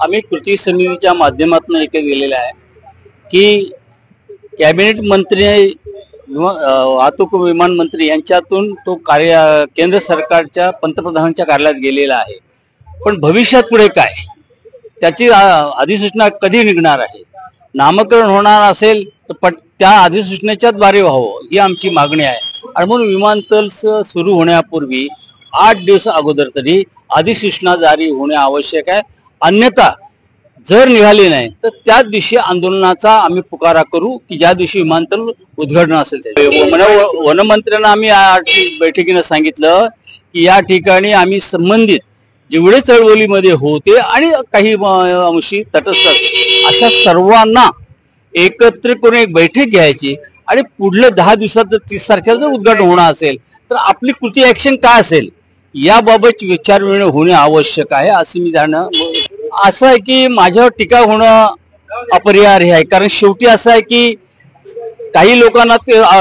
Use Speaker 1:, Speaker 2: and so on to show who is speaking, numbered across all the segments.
Speaker 1: आम्ही कृती समितीच्या माध्यमातून एक दिलेला आहे की कॅबिनेट मंत्री वाहतूक विमान मंत्री यांच्यातून तो केंद्र सरकारच्या पंतप्रधानांच्या कार्यालयात गेलेला आहे। पण भविष्यात पुढे काय त्याची अधिसूचना कधी निघणार आहे, नामकरण होणार असेल तर त्या अधिसूचनेच्या द्वारे व्हावं ही आमची मागणी आहे। आणि म्हणून विमानतळ सुरू होण्यापूर्वी 8 दिवस अगोदर तरी अधिसूचना जारी होणे आवश्यक आहे। अन्यथा जर निघाली नाही तर त्या दिवशी आंदोलनाचा आम्ही पुकारा करू की ज्या दिवशी विमानतळ उद्घाटन असेल। वनमंत्र्यांना आम्ही बैठकीने सांगितलं की या ठिकाणी आम्ही संबंधित जेवढे चळवळीमध्ये होते आणि काही अंशी तटस्थ अशा सर्वांना एकत्र करून एक बैठक घ्यायची आणि पुढल्या 10 दिवसात जर 30 तारखेला जर उद्घाटन होणार असेल तर आपली कृती ऍक्शन काय असेल याबाबत विचारविनिमय होणे आवश्यक आहे असे मी जाणं। असं आहे की माझ्यावर टीका होणं अपरिहार्य आहे, कारण शेवटी असं आहे की काही लोकांना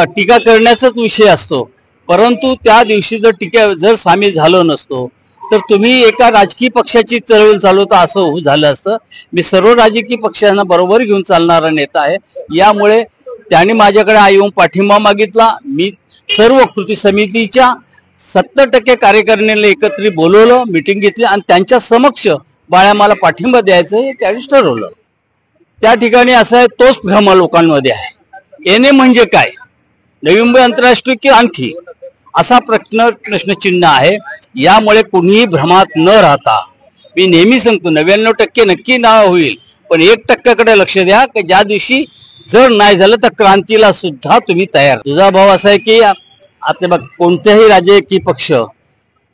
Speaker 1: टीका करण्याचाच विषय असतो, परंतु त्या दिवशी जर सामील झालं नसतो तर तुम्ही एका राजकीय पक्षाची चळवळ चालवता असं झालं असतं। मी सर्व राजकीय पक्षांना बरोबर घेऊन चालणारा नेता आहे, यामुळे त्यांनी माझ्याकडे येऊन पाठिंबा मागितला। मी सर्व कृती समितीच्या 70% कार्यकारिणीला एकत्रित बोलवलं, मीटिंग घेतली आणि त्यांच्या समक्ष मला पाठिंबा द्यायचं हे त्यावेळी ठरवलं। त्या ठिकाणी असं आहे तोच भ्रम लोकांमध्ये आहे। येणे म्हणजे काय, नवी मुंबई आंतरराष्ट्रीय की आणखी असा प्रश्नचिन्ह आहे। यामुळे कोणीही भ्रमात न राहता मी नेहमी सांगतो 99% नक्की नाव होईल, पण 1% लक्ष द्या की ज्या दिवशी जर नाही झालं तर क्रांतीला सुद्धा तुम्ही तयार। तुझा भाव असा आहे की आता बघ कोणत्याही राजकीय पक्ष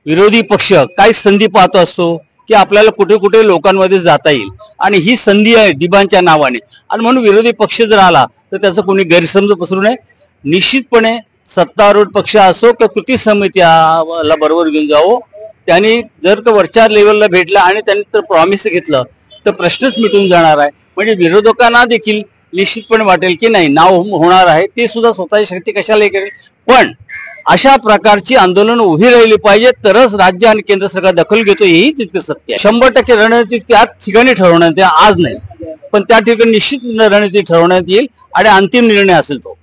Speaker 1: विरोधी पक्ष काय संधी पाहतो असतो की आपल्याला कुठे कुठे लोकांमध्ये जाता येईल आणि ही संधी आहे दिबांच्या नावाने, आणि म्हणून विरोधी पक्ष जर आला तर त्याचा कोणी गैरसमज पसरू नये। निश्चितपणे सत्तारूढ पक्ष असो किंवा कृती समितीला बरोबर घेऊन जावं। त्यांनी जर का वरच्या लेवलला भेटला आणि त्यांनी तर प्रॉमिस घेतलं तर प्रश्नच मिटून जाणार आहे। म्हणजे विरोधकांना देखील निश्चितपणे वाटेल की नाही नाव होणार आहे, ते सुद्धा स्वतःची शक्ती कशाला करेल। पण अशा प्रकारची आंदोलन उभी राहिली पाहिजे तरच राज्य आणि केंद्र सरकार दखल घेतो हेही तितकं सत्य आहे। 100% रणनीती त्याच ठिकाणी ठरवण्यात आज नाही, पण त्या ठिकाणी निश्चित रणनीती ठरवण्यात येईल आणि अंतिम निर्णय असेल तो।